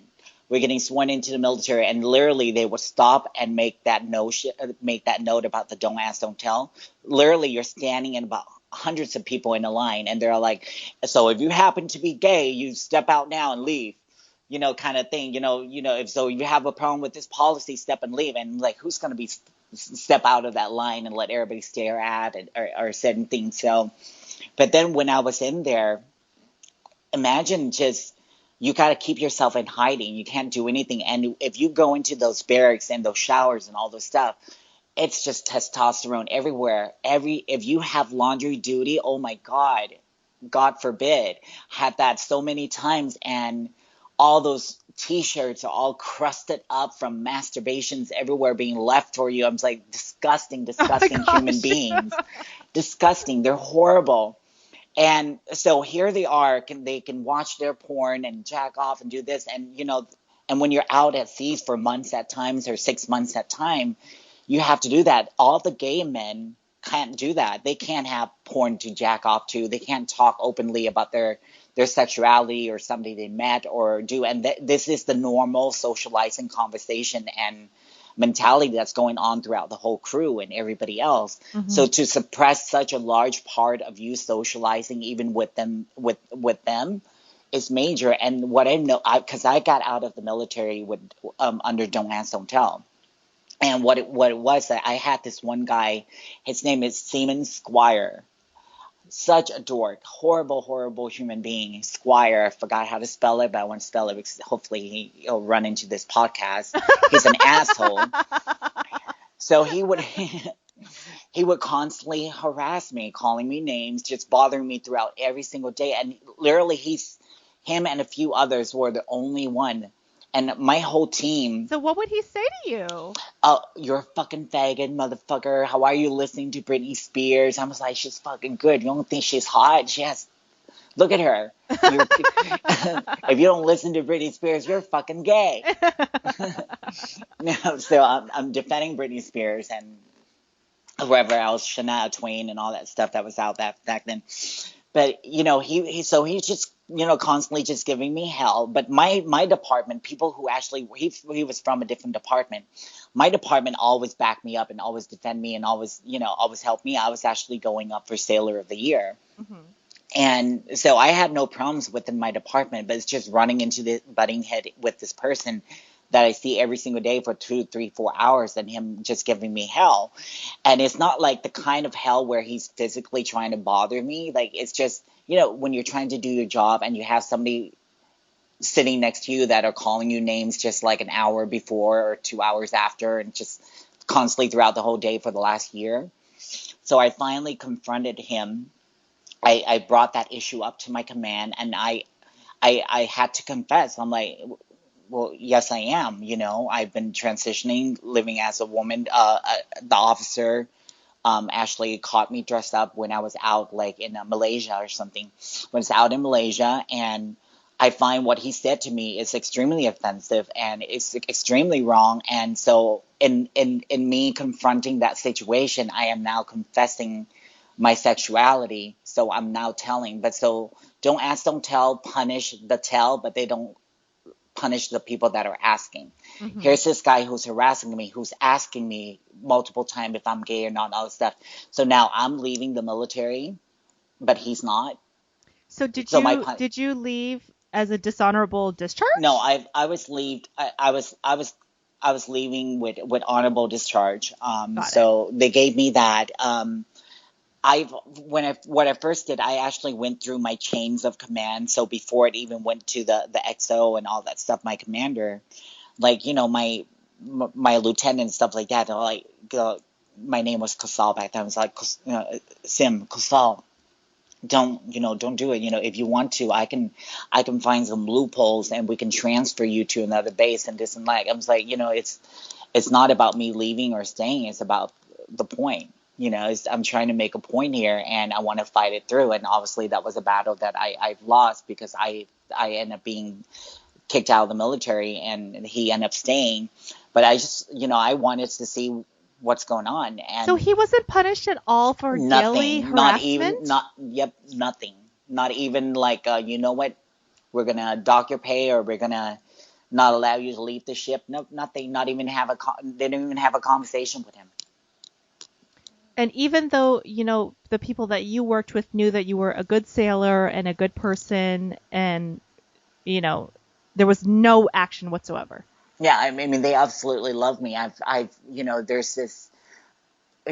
We're getting sworn into the military, and literally they would stop and make that note about the don't ask, don't tell. Literally, you're standing in about hundreds of people in a line, and they're like, "So if you happen to be gay, you step out now and leave," kind of thing. If you have a problem with this policy, step and leave. And like, who's going to be step out of that line and let everybody stare at it or certain things. So, but then when I was in there, imagine just, you got to keep yourself in hiding. You can't do anything. And if you go into those barracks and those showers and all those stuff, it's just testosterone everywhere. If you have laundry duty, oh my God forbid, had that so many times, and all those t-shirts are all crusted up from masturbations everywhere being left for you. I'm like, disgusting human beings. Disgusting. They're horrible. And so here they are, they can watch their porn and jack off and do this. And, and when you're out at sea for months at times or 6 months at time, you have to do that. All the gay men can't do that. They can't have porn to jack off to. They can't talk openly about their sexuality or somebody they met or do. And this is the normal socializing conversation and mentality that's going on throughout the whole crew and everybody else. Mm-hmm. So to suppress such a large part of you socializing even with them is major. And what I know, because I got out of the military with under Don't Ask, Don't Tell. And what it was that I had this one guy, his name is Seaman Squire. Such a dork, horrible human being. Squire, I forgot how to spell it, but I want to spell it because hopefully he'll run into this podcast. He's an asshole. So he would constantly harass me, calling me names, just bothering me throughout every single day. And literally him and a few others were the only one. And my whole team. So what would he say to you? Oh, you're a fucking faggot, motherfucker. How are you listening to Britney Spears? I was like, she's fucking good. You don't think she's hot? Look at her. If you don't listen to Britney Spears, you're fucking gay. No, so I'm defending Britney Spears and whoever else, Shania Twain and all that stuff that was out back then. But, he's just, constantly just giving me hell. But my department, people who actually, he was from a different department. My department always backed me up and always defend me and always help me. I was actually going up for Sailor of the Year. Mm-hmm. And so I had no problems within my department, but it's just running into the butting head with this person that I see every single day for 2, 3, 4 hours and him just giving me hell. And it's not like the kind of hell where he's physically trying to bother me. Like, it's just, when you're trying to do your job and you have somebody sitting next to you that are calling you names just like an hour before or 2 hours after and just constantly throughout the whole day for the last year. So I finally confronted him. I brought that issue up to my command and I had to confess. I'm like, well, yes, I am. I've been transitioning, living as a woman. The officer actually caught me dressed up when I was out, like in Malaysia or something. When I was out in Malaysia, and I find what he said to me is extremely offensive and it's extremely wrong. And so, in me confronting that situation, I am now confessing my sexuality. So I'm now telling. But so, Don't Ask, Don't Tell, punish the tell, but they don't punish the people that are asking. Mm-hmm. Here's this guy who's harassing me, who's asking me multiple times if I'm gay or not, all this stuff. So now I'm leaving the military, but he's not. So did you leave as a dishonorable discharge? No, I was leaving with honorable discharge. So they gave me that. When I first did, I actually went through my chains of command. So before it even went to the XO and all that stuff, my commander, like, my lieutenant and stuff like that, like, my name was Kasal back then. I was like, Sim, Kasal, don't do it. If you want to, I can find some loopholes and we can transfer you to another base and this and that. I was like, it's not about me leaving or staying. It's about the point. I'm trying to make a point here and I want to fight it through. And obviously that was a battle that I've lost because I ended up being kicked out of the military and he ended up staying. But I just, I wanted to see what's going on. And so he wasn't punished at all for daily harassment? Nothing. Not even like, you know what, we're going to dock your pay or we're going to not allow you to leave the ship. No, nothing. They didn't even have a conversation with him. And even though, the people that you worked with knew that you were a good sailor and a good person and, there was no action whatsoever. Yeah, I mean, they absolutely love me. I've there's this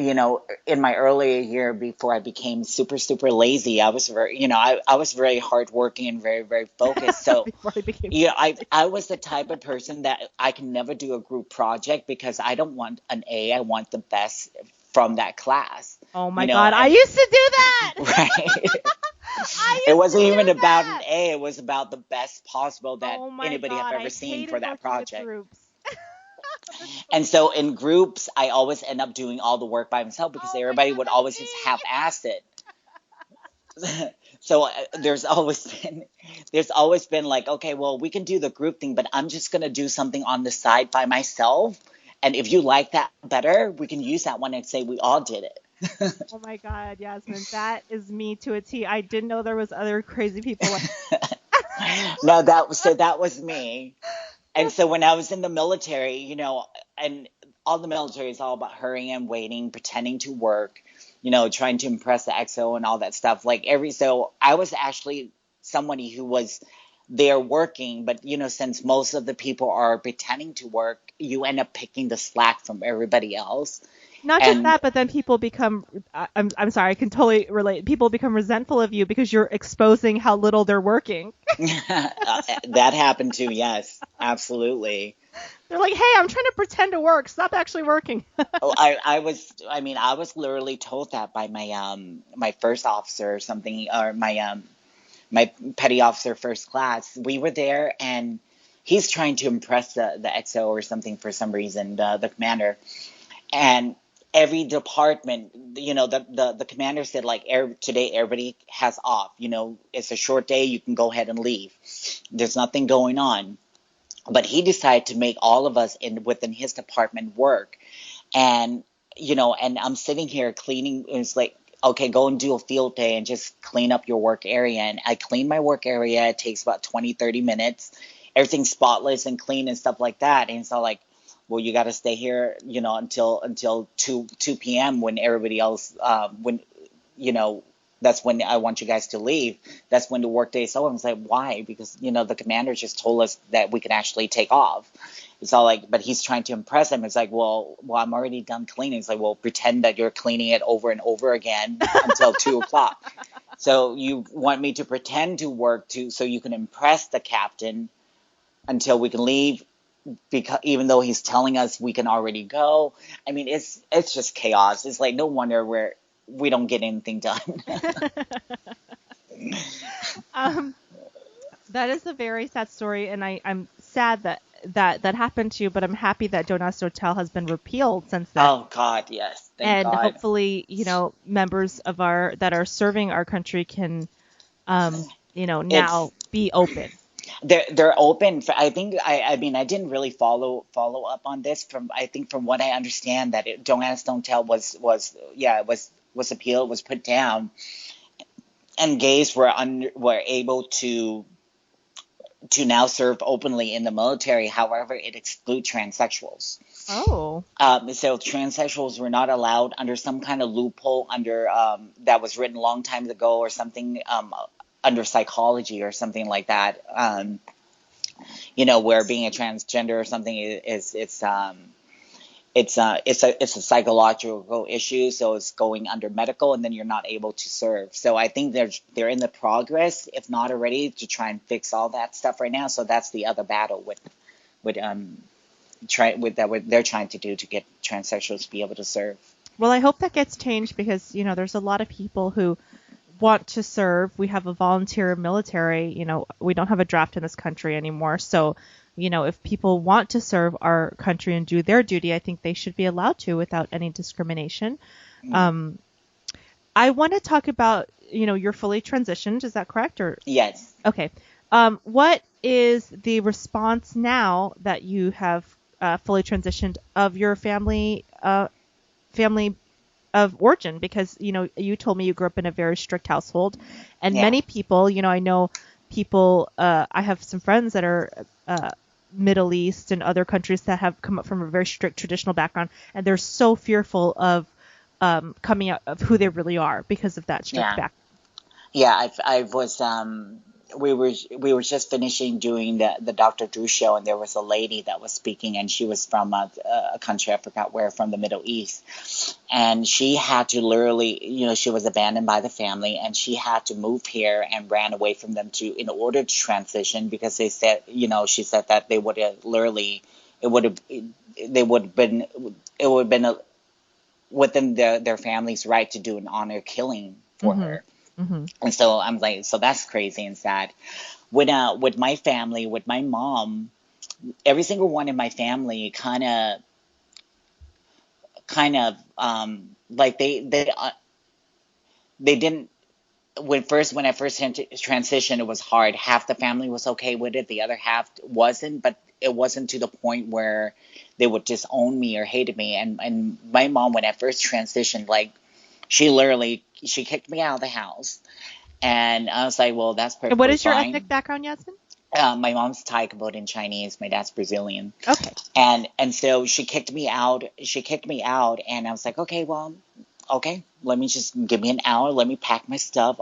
in my earlier year before I became super, super lazy, I was very, I was very hardworking and very, very focused. So, Before I became I was the type of person that I can never do a group project because I don't want an A. I want the best from that class. Oh my God, I used to do that. Right. I It used wasn't to even do about that. an A. It was about the best possible that Oh my anybody have God, ever I seen hated for that working with project. groups. And so in groups, I always end up doing all the work by myself because Oh my everybody God, would that's always just me. half-ass it. So there's always been like, okay, well, we can do the group thing, but I'm just gonna do something on the side by myself. And if you like that better, we can use that one and say we all did it. Oh my God, Yasmin, that is me to a T. I didn't know there was other crazy people like No, that was me. And so when I was in the military, and all the military is all about hurrying and waiting, pretending to work, trying to impress the XO and all that stuff. So I was actually somebody who was there working, but since most of the people are pretending to work, you end up picking the slack from everybody else. Not just And that, but then people become, I'm sorry, I can totally relate. People become resentful of you because you're exposing how little they're working. that happened too. Yes, absolutely. They're like, hey, I'm trying to pretend to work. Stop actually working. Oh, I was literally told that by my first officer or something, or my petty officer first class. We were there and he's trying to impress the XO or something for some reason, the commander. And every department, the commander said, like, today everybody has off. It's a short day. You can go ahead and leave. There's nothing going on. But he decided to make all of us within his department work. And, and I'm sitting here cleaning. It's like, okay, go and do a field day and just clean up your work area. And I clean my work area. It takes about 20, 30 minutes. Everything's spotless and clean and stuff like that. And so, like, well, you got to stay here, until 2 p.m. when everybody else, that's when I want you guys to leave. That's when the workday is over. It's like, why? Because, the commander just told us that we can actually take off. It's all like, but he's trying to impress him. It's like, well, I'm already done cleaning. It's like, well, pretend that you're cleaning it over and over again until 2 o'clock. So you want me to pretend to work so you can impress the captain until we can leave, because even though he's telling us we can already go. I mean, it's just chaos. It's like, no wonder we don't get anything done. That is a very sad story, and I'm sad that happened to you, but I'm happy that Don't Ask, Don't Tell has been repealed since then. Oh God, yes. Thank God. Hopefully, members of that are serving our country can, now be open. They're open. I think I mean I didn't really follow up on this. From what I understand, that Don't Ask, Don't Tell was appealed, was put down, and gays were able to now serve openly in the military. However, it excludes transsexuals. Oh. So transsexuals were not allowed under some kind of loophole that was written a long time ago or something, under psychology or something like that. Where being a transgender or something it's a psychological issue, so it's going under medical, and then you're not able to serve. So I think they're in the progress, if not already, to try and fix all that stuff right now. So that's the other battle they're trying to do to get transsexuals to be able to serve. Well, I hope that gets changed because there's a lot of people who want to serve. We have a volunteer military. We don't have a draft in this country anymore, so if people want to serve our country and do their duty, I think they should be allowed to without any discrimination. Mm. I want to talk about, you're fully transitioned. Is that correct? Or yes. Okay. What is the response now that you have fully transitioned of your family of origin? Because, you told me you grew up in a very strict household, and many people, I know people, I have some friends that are Middle East and other countries that have come up from a very strict traditional background, and they're so fearful of coming out of who they really are because of that strict background. Yeah, I we were just finishing doing the Dr. Drew show, and there was a lady that was speaking, and she was from a country, I forgot where, from the Middle East, and she had to literally, she was abandoned by the family, and she had to move here and ran away from them in order to transition, because they said, she said that they would have literally, it would have been within their family's right to do an honor killing for her. Mm-hmm. And so I'm like, so that's crazy and sad. With my family, with my mom, every single one in my family kind of like they didn't, when I first transitioned, it was hard. Half the family was okay with it, the other half wasn't, but it wasn't to the point where they would disown me or hated me. And my mom, when I first transitioned, like, she kicked me out of the house, and I was like, well, that's perfectly fine. And what is your ethnic background, Yasmin? My mom's Thai, Cambodian, Chinese. My dad's Brazilian. Okay. And so she kicked me out. And I was like, okay, well, okay, let me just give me an hour. Let me pack my stuff.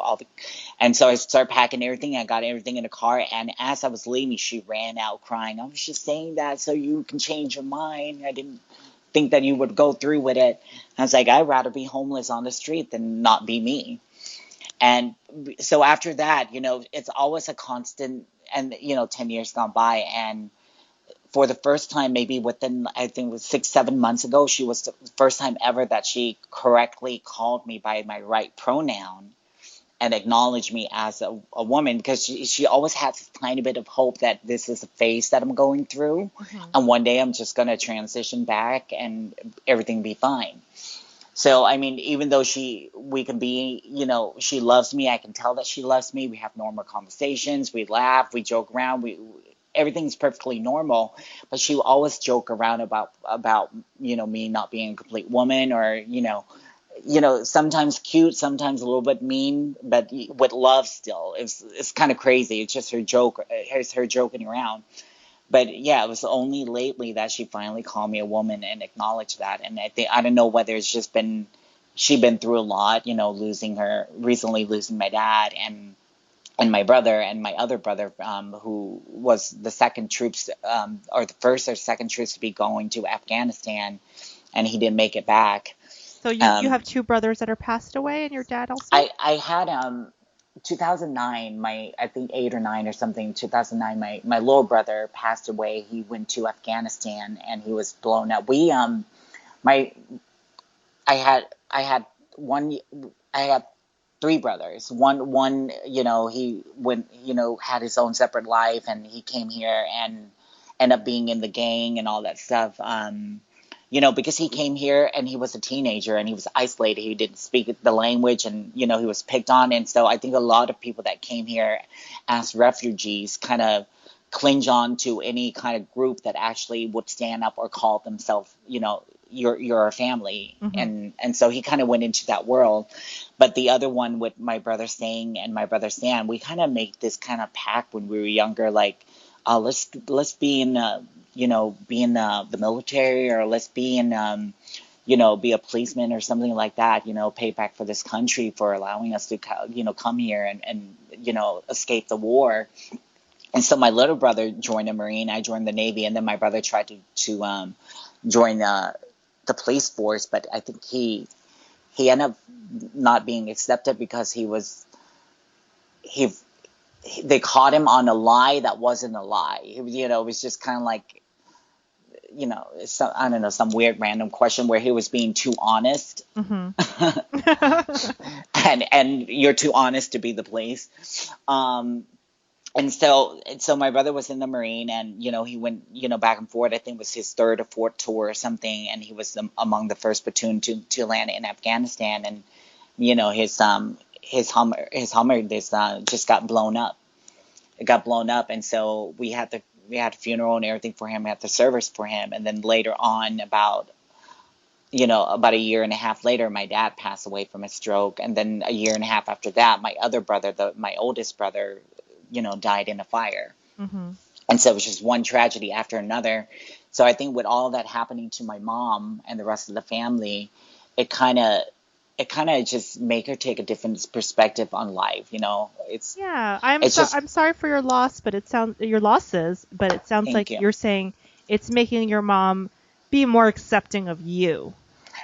And so I started packing everything. I got everything in the car. And as I was leaving, she ran out crying. I was just saying that so you can change your mind. I didn't think that you would go through with it. I was like, I'd rather be homeless on the street than not be me. And so after that, it's always a constant, and, 10 years gone by. And for the first time, maybe within, I think it was 6-7 months ago, she was the first time ever that she correctly called me by my right pronoun and acknowledged me as a woman, because she always had this tiny bit of hope that this is a phase that I'm going through. Mm-hmm. And one day I'm just going to transition back and everything be fine. So, I mean, even though we can be, she loves me, I can tell that she loves me. We have normal conversations, we laugh, we joke around, everything's perfectly normal. But she will always joke around about me not being a complete woman, or, sometimes cute, sometimes a little bit mean, but with love still. It's kind of crazy. It's just her joking around. But yeah, it was only lately that she finally called me a woman and acknowledged that. And I don't know whether it's just she'd been through a lot, recently losing my dad and my brother and my other brother, who was the second troops, or the first or second troops to be going to Afghanistan, and he didn't make it back. So you have two brothers that are passed away, and your dad also? I had 2009, I think 8 or 9 or something, 2009, my little brother passed away. He went to Afghanistan and he was blown up. I had 3 brothers. One, he went, had his own separate life, and he came here and ended up being in the gang and all that stuff. Because he came here and he was a teenager and he was isolated. He didn't speak the language, and, he was picked on. And so I think a lot of people that came here as refugees kind of clinge on to any kind of group that actually would stand up or call themselves, you're a family. Mm-hmm. And so he kind of went into that world. But the other one, with my brother Sting and my brother Stan, we kind of make this kind of pact when we were younger, like, let's be in be in the military, or let's be in be a policeman or something like that, pay back for this country for allowing us to come here and escape the war. And so my little brother joined the Marine, I joined the Navy, and then my brother tried to join the police force, but I think he ended up not being accepted because they caught him on a lie that wasn't a lie. It was just kind of like, I don't know, some weird random question where he was being too honest. Mm-hmm. and you're too honest to be the police. And so my brother was in the Marine, and, he went, back and forth. I think it was his 3rd or 4th tour or something. And he was among the first platoon to land in Afghanistan. And, his Hummer just got blown up. It got blown up. And so we had a funeral and everything for him. We had the service for him. And then later on, about a year and a half later, my dad passed away from a stroke. And then a year and a half after that, my other brother, my oldest brother, died in a fire. Mm-hmm. And so it was just one tragedy after another. So I think with all that happening to my mom and the rest of the family, it kind of it kind of just make her take a different perspective on life. Yeah, It's just I'm sorry for your loss, but your losses, but it sounds thank like you. you're saying it's making your mom be more accepting of you.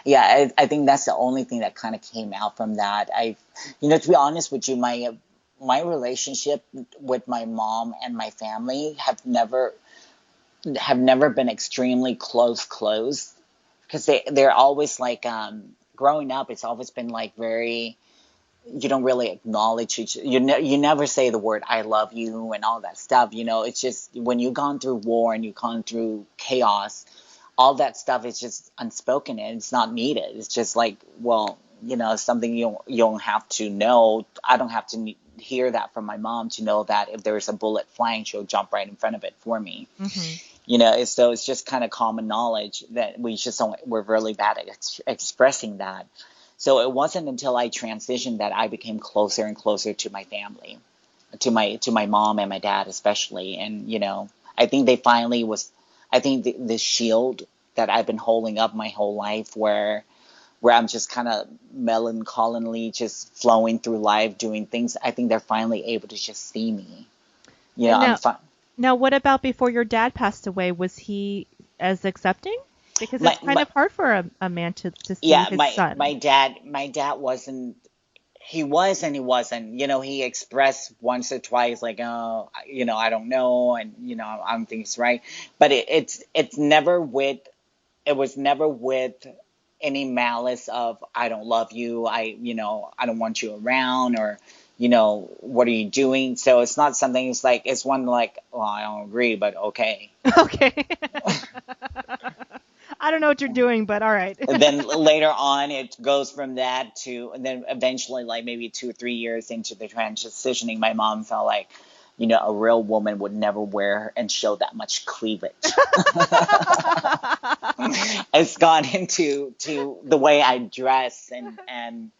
Yeah, I think that's the only thing that kind of came out from that. To be honest with you, my relationship with my mom and my family have never been extremely close, because they're always like, growing up, it's always been like very, you don't really acknowledge you never say the word I love you and all that stuff. It's just when you've gone through war and you've gone through chaos, all that stuff is just unspoken and it's not needed. It's just like, well, something you don't have to know. I don't have to hear that from my mom to know that if there's a bullet flying, she'll jump right in front of it for me. Mm-hmm. So it's just kind of common knowledge that we're really bad at expressing that. So it wasn't until I transitioned that I became closer and closer to my family, to my mom and my dad especially. And I think I think the shield that I've been holding up my whole life, where I'm just kind of melancholily just flowing through life doing things, I think they're finally able to just see me. And I'm fine. Now, what about before your dad passed away? Was he as accepting? Because it's kind of hard for a man to see his son. My dad wasn't. He was and he wasn't. He expressed once or twice like, oh, I don't know, and I don't think it's right. But it's never with. It was never with any malice of I don't love you. I don't want you around, or what are you doing? So it's not something. It's one like, well, I don't agree, but okay. Okay. I don't know what you're doing, but all right. And then later on, it goes from that to, and then eventually, like maybe 2 or 3 years into the transitioning, my mom felt like, a real woman would never wear and show that much cleavage. It's gone into the way I dress and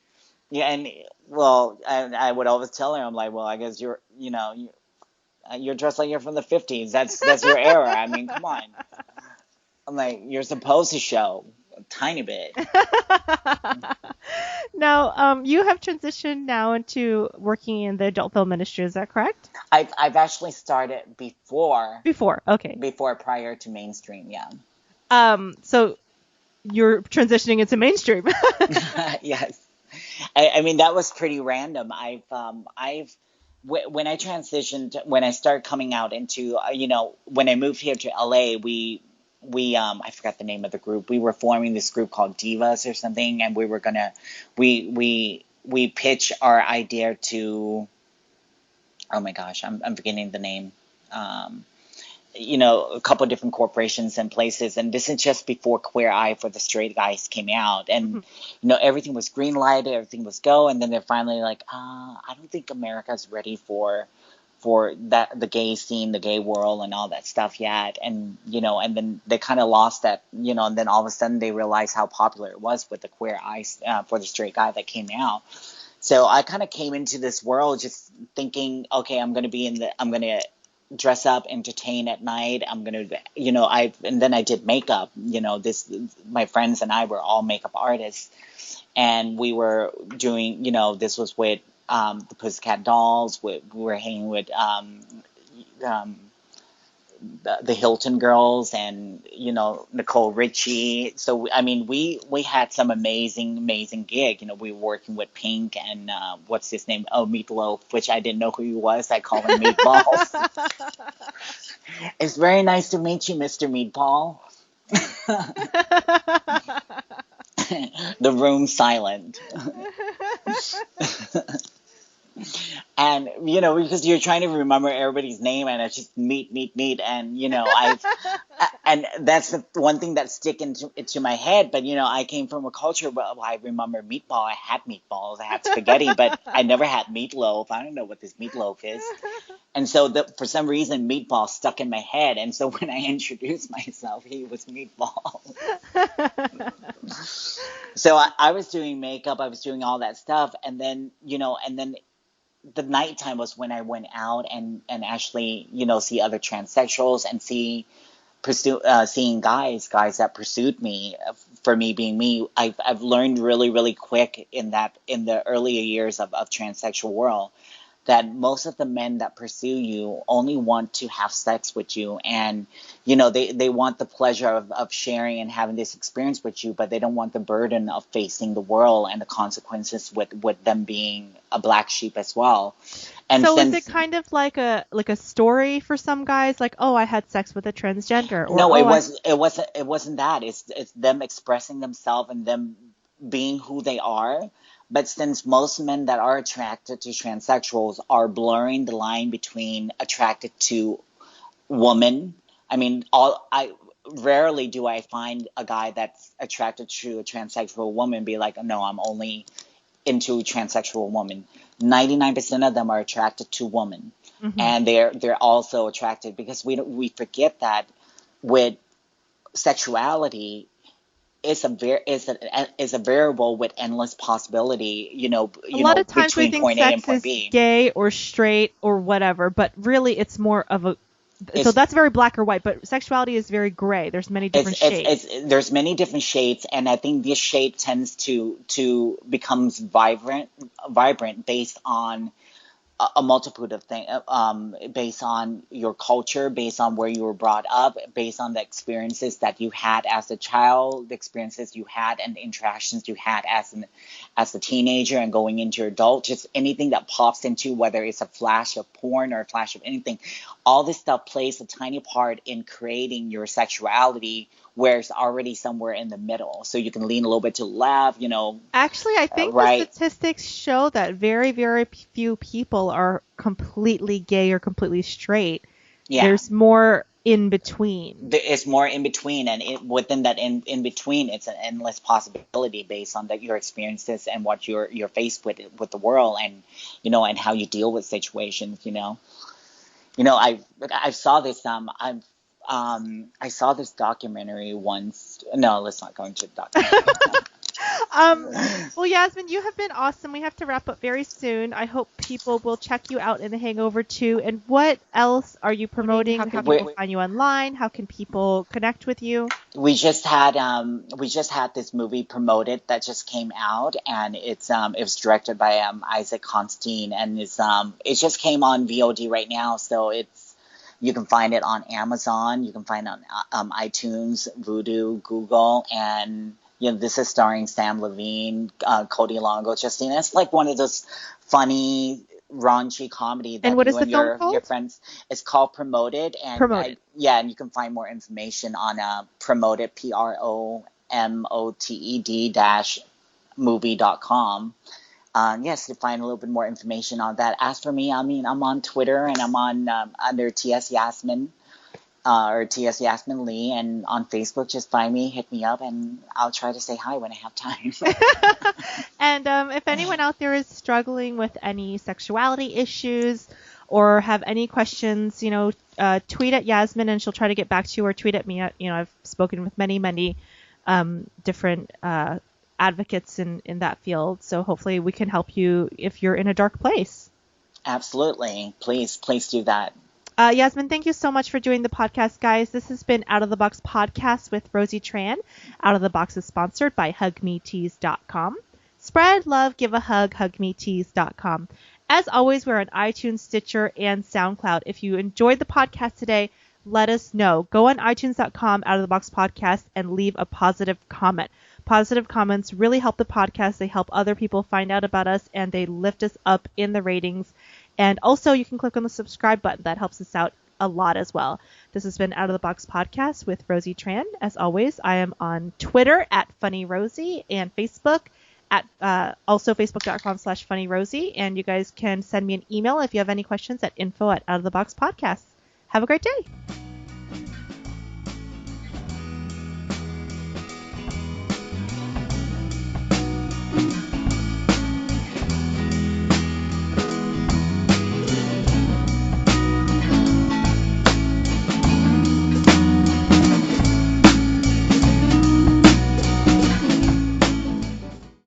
yeah, and well, I would always tell her, I'm like, well, I guess you're dressed like you're from the 50s. That's your era. I mean, come on. I'm like, you're supposed to show a tiny bit. Now, you have transitioned now into working in the adult film industry. Is that correct? I've actually started before. Okay. Prior to mainstream, yeah. So you're transitioning into mainstream. Yes. I mean, that was pretty random. When I transitioned, when I started coming out into, when I moved here to LA, we I forgot the name of the group. We were forming this group called Divas or something, and we were gonna, we pitch our idea to, oh my gosh, I'm forgetting the name. A couple of different corporations and places, and this is just before Queer Eye for the Straight Guys came out, and everything was green lighted, everything was go, and then they're finally like, I don't think America's ready for that, the gay scene, the gay world, and all that stuff yet, and and then they kind of lost that, and then all of a sudden they realized how popular it was with the Queer Eye for the Straight Guy that came out. So I kind of came into this world just thinking, okay, I'm going to dress up, entertain at night. I'm going to, and then I did makeup, my friends and I were all makeup artists, and we were doing, this was with, the Pussycat Dolls. We were hanging with, the Hilton Girls and, Nicole Richie. So, I mean, we had some amazing gig. We were working with Pink and, what's his name? Oh, Meatloaf, which I didn't know who he was. I call him Meatballs. It's very nice to meet you, Mr. Meatball. The room silent. And, because you're trying to remember everybody's name, and it's just meat. And, and that's the one thing that stick into my head. But, I came from a culture where I remember meatball. I had meatballs. I had spaghetti, but I never had meatloaf. I don't know what this meatloaf is. And so for some reason, meatball stuck in my head. And so when I introduced myself, he was meatball. So I was doing makeup. I was doing all that stuff. And then, the nighttime was when I went out and actually, see other transsexuals and see seeing guys that pursued me for me being me. I've learned really, really quick in the earlier years of transsexual world that most of the men that pursue you only want to have sex with you, and they want the pleasure of sharing and having this experience with you, but they don't want the burden of facing the world and the consequences with them being a black sheep as well. And so is it kind of like a story for some guys, like, oh, I had sex with a transgender? Or, no, it wasn't that. It's them expressing themselves and them being who they are. But since most men that are attracted to transsexuals are blurring the line between attracted to woman, I mean, rarely do I find a guy that's attracted to a transsexual woman be like, no, I'm only into a transsexual woman. 99% of them are attracted to women, and they're also attracted, because we forget that with sexuality, is a variable with endless possibility. A lot of times we between think point A and sex point is B. gay or straight or whatever, but really it's more of a. So that's very black or white, but sexuality is very gray. There's many different shades. There's many different shades, and I think this shade tends to becomes vibrant based on a multitude of things, based on your culture, based on where you were brought up, based on the experiences that you had as a child, the experiences you had and the interactions you had as a teenager and going into adult, just anything that pops into, whether it's a flash of porn or a flash of anything, all this stuff plays a tiny part in creating your sexuality, where it's already somewhere in the middle. So you can lean a little bit to the left, Actually, I think the statistics show that very, very few people are completely gay or completely straight. Yeah. There's more in between. It's more in between, and within that in between, it's an endless possibility based on your experiences and what you're faced with the world, and and how you deal with situations. I saw this I saw this documentary once. No, let's not go into the documentary. Well, Yasmin, you have been awesome. We have to wrap up very soon. I hope people will check you out in The Hangover too. And what else are you promoting? How can people find you online? How can people connect with you? We just had this movie promoted that just came out, and it was directed by Isaac Constantine, and it just came on VOD right now. So you can find it on Amazon. You can find it on iTunes, Vudu, Google, and this is starring Sam Levine, Cody Longo, Justina. It's like one of those funny, raunchy comedy that you and your friends. It's called Promoted, and Promoted. And you can find more information on Promoted, promoted-movie.com. Yes, to find a little bit more information on that. As for me, I'm on Twitter, and I'm on under TS Yasmin, or TS Yasmin Lee, and on Facebook, just find me, hit me up, and I'll try to say hi when I have time. And if anyone out there is struggling with any sexuality issues or have any questions, tweet at Yasmin and she'll try to get back to you, or tweet at me. I've spoken with many different advocates in that field, so hopefully we can help you if you're in a dark place. Absolutely. Please do that. Yasmin, thank you so much for doing the podcast, guys. This has been Out of the Box Podcast with Rosie Tran. Out of the Box is sponsored by hugmetees.com. Spread love, give a hug, hugmetees.com. As always, we're on iTunes, Stitcher, and SoundCloud. If you enjoyed the podcast today, let us know. Go on iTunes.com, Out of the Box Podcast, and leave a positive comment. Positive comments really help the podcast. They help other people find out about us, and they lift us up in the ratings. And also, you can click on the subscribe button. That helps us out a lot as well. This has been Out of the Box Podcast with Rosie Tran. As always, I am on Twitter at FunnyRosie and Facebook at also facebook.com/FunnyRosie. And you guys can send me an email if you have any questions at info@outoftheboxpodcast. Have a great day.